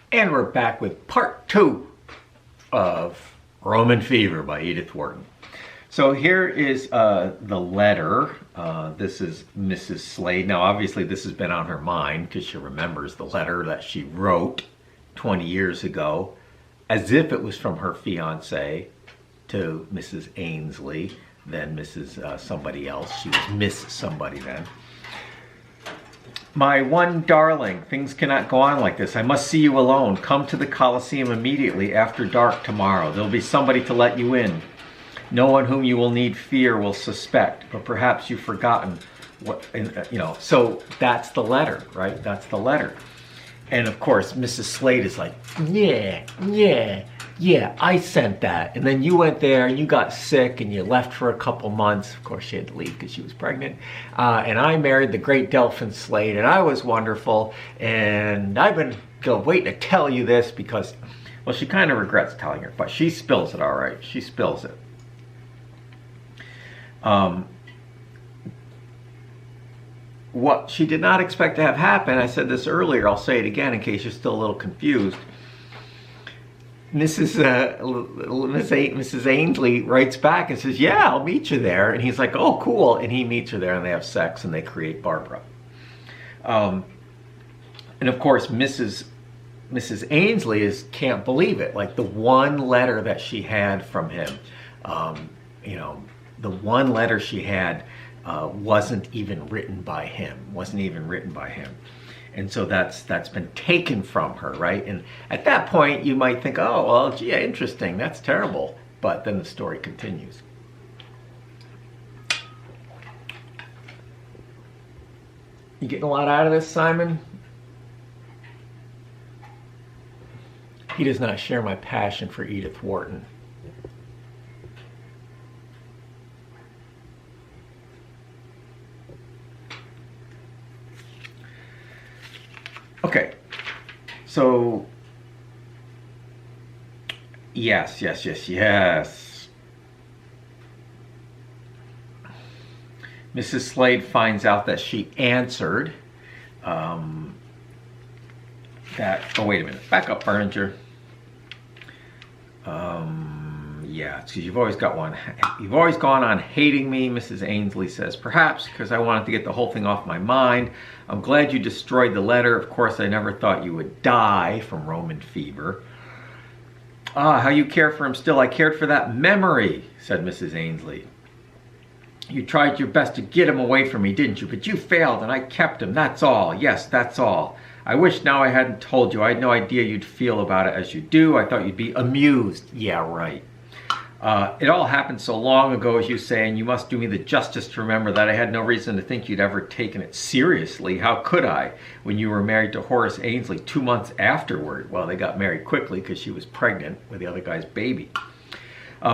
And we're back with part 2 of Roman Fever by Edith Wharton. So here is the letter. This is Mrs. Slade. Now, obviously, this has been on her mind because she remembers the letter that she wrote 20 years ago as if it was from her fiance to Mrs. Ainsley, then Mrs. Somebody else. She was Miss Somebody then. My one darling, things cannot go on like this. I must see you alone. Come to the Coliseum immediately after dark tomorrow. There'll be somebody to let you in. No one whom you will need fear will suspect, but perhaps you've forgotten what, so that's the letter, right? That's the letter. And of course, Mrs. Slade is like, yeah, I sent that. And then you went there and you got sick and you left for a couple months. Of course, she had to leave because she was pregnant. And I married the great Delphin Slade and I was wonderful. And I've been waiting to tell you this because, well, she kind of regrets telling her, but she spills it all right. She spills it. What she did not expect to have happen, I said this earlier, I'll say it again in case you're still a little confused. Mrs. Ainsley writes back and says, yeah, I'll meet you there. And he's like, oh, cool. And he meets her there and they have sex and they create Barbara. And of course, Mrs. Ainsley can't believe it. Like the one letter that she had from him, the one letter she had wasn't even written by him. And so that's been taken from her, right? And at that point, you might think, oh, well, gee, interesting. That's terrible. But then the story continues. You getting a lot out of this, Simon? He does not share my passion for Edith Wharton. Okay, so yes. Mrs. Slade finds out that she answered that. Oh, wait a minute. Back up, Berninger. Yeah, because you've always gone on hating me, Mrs. Ainsley says. Perhaps because I wanted to get the whole thing off my mind. I'm glad you destroyed the letter. Of course, I never thought you would die from Roman fever. Ah, how you care for him still. I cared for that memory, said Mrs. Ainsley. You tried your best to get him away from me, didn't you? But you failed and I kept him. That's all. Yes, that's all. I wish now I hadn't told you. I had no idea you'd feel about it as you do. I thought you'd be amused. Yeah, right. It all happened so long ago, as you say, and you must do me the justice to remember that I had no reason to think you'd ever taken it seriously. How could I, when you were married to Horace Ainsley 2 months afterward? Well, they got married quickly because she was pregnant with the other guy's baby.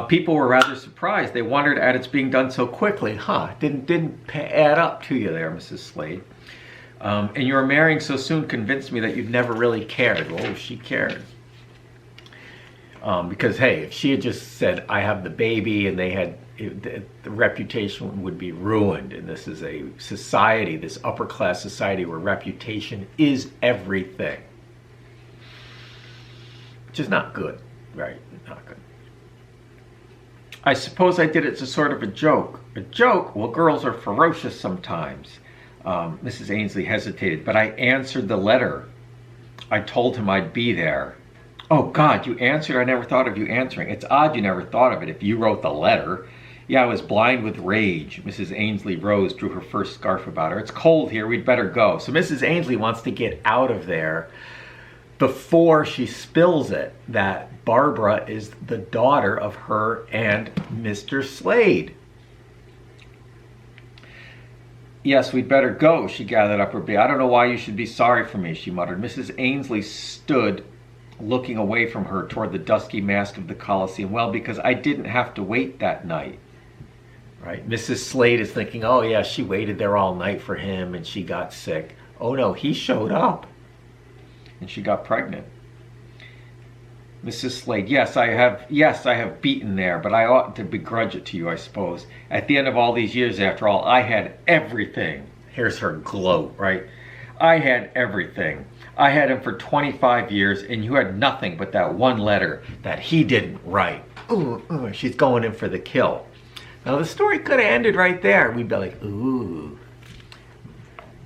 People were rather surprised. They wondered at its being done so quickly. Didn't add up to you there, Mrs. Slade. And your marrying so soon convinced me that you'd never really cared. Well, she cared. Because, hey, if she had just said, I have the baby, and the reputation would be ruined. And this is a society, this upper class society where reputation is everything. Which is not good, right? Not good. I suppose I did it as a sort of a joke. A joke? Well, girls are ferocious sometimes. Mrs. Ainsley hesitated, but I answered the letter. I told him I'd be there. Oh, God, you answered? I never thought of you answering. It's odd you never thought of it if you wrote the letter. Yeah, I was blind with rage. Mrs. Ainsley rose, drew her first scarf about her. It's cold here. We'd better go. So Mrs. Ainsley wants to get out of there before she spills it that Barbara is the daughter of her and Mr. Slade. Yes, we'd better go, she gathered up her beard. I don't know why you should be sorry for me, she muttered. Mrs. Ainsley stood looking away from her toward the dusky mask of the Coliseum. Well, because I didn't have to wait that night. Right? Mrs. Slade is thinking, oh yeah, she waited there all night for him and she got sick. Oh no, he showed up. And she got pregnant. Mrs. Slade, yes, I have beaten there, but I ought to begrudge it to you, I suppose. At the end of all these years, after all, I had everything. Here's her gloat, right? I had everything. I had him for 25 years, and you had nothing but that one letter that he didn't write. Ooh, she's going in for the kill. Now, the story could have ended right there. We'd be like, ooh.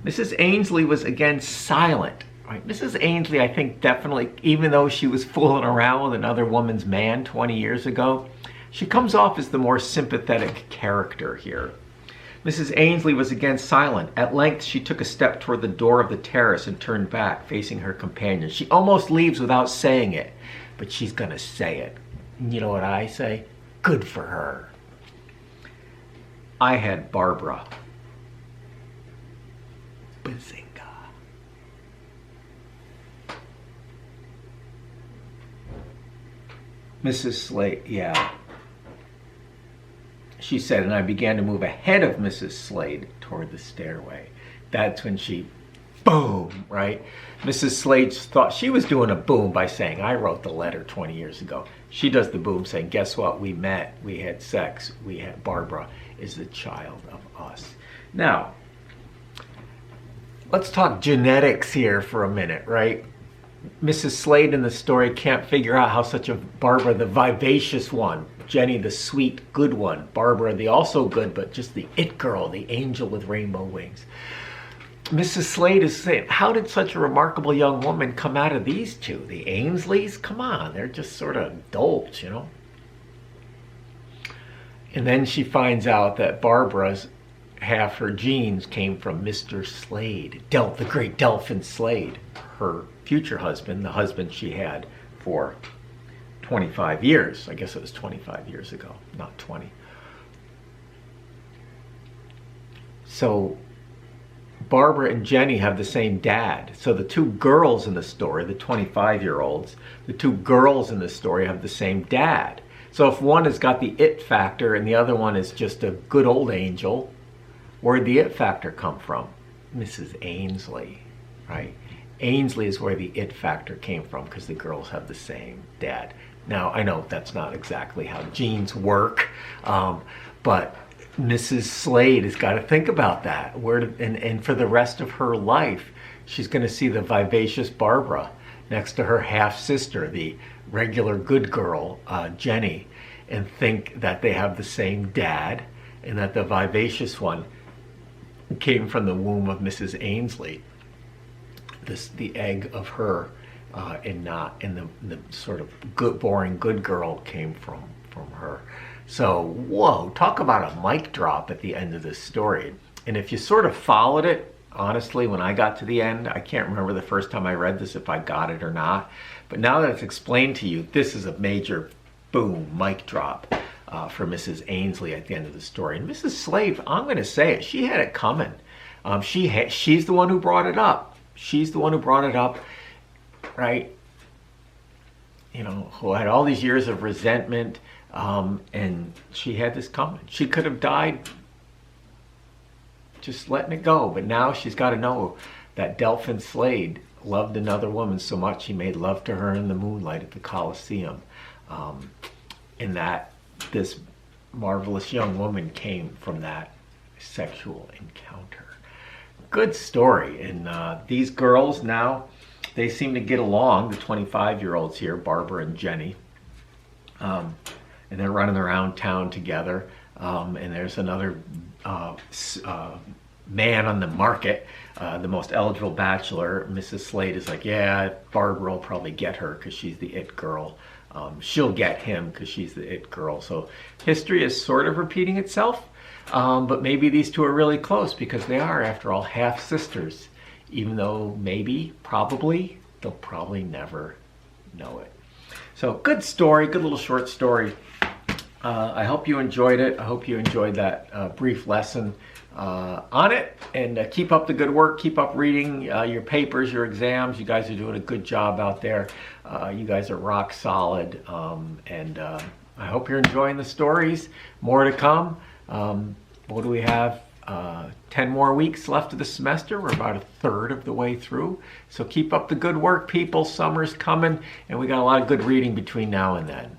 Mrs. Ainsley was again silent. Right? Mrs. Ainsley, I think, definitely, even though she was fooling around with another woman's man 20 years ago, she comes off as the more sympathetic character here. Mrs. Ainsley was again silent. At length, she took a step toward the door of the terrace and turned back, facing her companion. She almost leaves without saying it, but she's going to say it. And you know what I say? Good for her. I had Barbara. Bazinga. Mrs. Slade, yeah. She said, and I began to move ahead of Mrs. Slade toward the stairway. That's when she, boom, right? Mrs. Slade thought she was doing a boom by saying, I wrote the letter 20 years ago. She does the boom saying, guess what? We met, we had sex, we had, Barbara is the child of us. Now, let's talk genetics here for a minute, right? Mrs. Slade in the story can't figure out how such a Barbara, the vivacious one, Jenny, the sweet, good one, Barbara, the also good, but just the it girl, the angel with rainbow wings. Mrs. Slade is saying, how did such a remarkable young woman come out of these two? The Ainsleys? Come on, they're just sort of dolts, you know? And then she finds out that Barbara's half her genes came from Mr. Slade, the great Delphin Slade, her future husband, the husband she had for 25 years. I guess it was 25 years ago, not 20. So Barbara and Jenny have the same dad. So the two girls in the story, the 25-year-olds, the two girls in the story have the same dad. So if one has got the it factor and the other one is just a good old angel, where'd the it factor come from? Mrs. Ainsley, right? Ainsley is where the it factor came from because the girls have the same dad. Now, I know that's not exactly how genes work, but Mrs. Slade has got to think about that. And for the rest of her life, she's going to see the vivacious Barbara next to her half-sister, the regular good girl, Jenny, and think that they have the same dad and that the vivacious one came from the womb of Mrs. Ainsley, the egg of her, and the sort of good, boring good girl came from her. So, whoa, talk about a mic drop at the end of this story. And if you sort of followed it, honestly, when I got to the end, I can't remember the first time I read this if I got it or not. But now that it's explained to you, this is a major boom, mic drop for Mrs. Ainsley at the end of the story. And Mrs. Slade, I'm going to say it, she had it coming. She's the one who brought it up. She's the one who brought it up, right? You know, who had all these years of resentment, and she had this coming. She could have died just letting it go, but now she's got to know that Delphin Slade loved another woman so much he made love to her in the moonlight at the Colosseum, and that this marvelous young woman came from that sexual encounter. Good story. And these girls now, they seem to get along, the 25-year-olds here, Barbara and Jenny, and they're running around town together, and there's another man on the market, the most eligible bachelor. Mrs. Slade is like, yeah, Barbara will probably get her because she's the it girl. She'll get him because she's the it girl. So history is sort of repeating itself, but maybe these two are really close because they are, after all, half sisters, even though maybe, probably, they'll probably never know it. So good story, good little short story. I hope you enjoyed it. I hope you enjoyed that brief lesson on it, and keep up the good work. Keep up reading your papers, your exams. You guys are doing a good job out there. You guys are rock solid, and I hope you're enjoying the stories. More to come. What do we have? 10 more weeks left of the semester. We're about a third of the way through. So keep up the good work, people. Summer's coming, and we got a lot of good reading between now and then.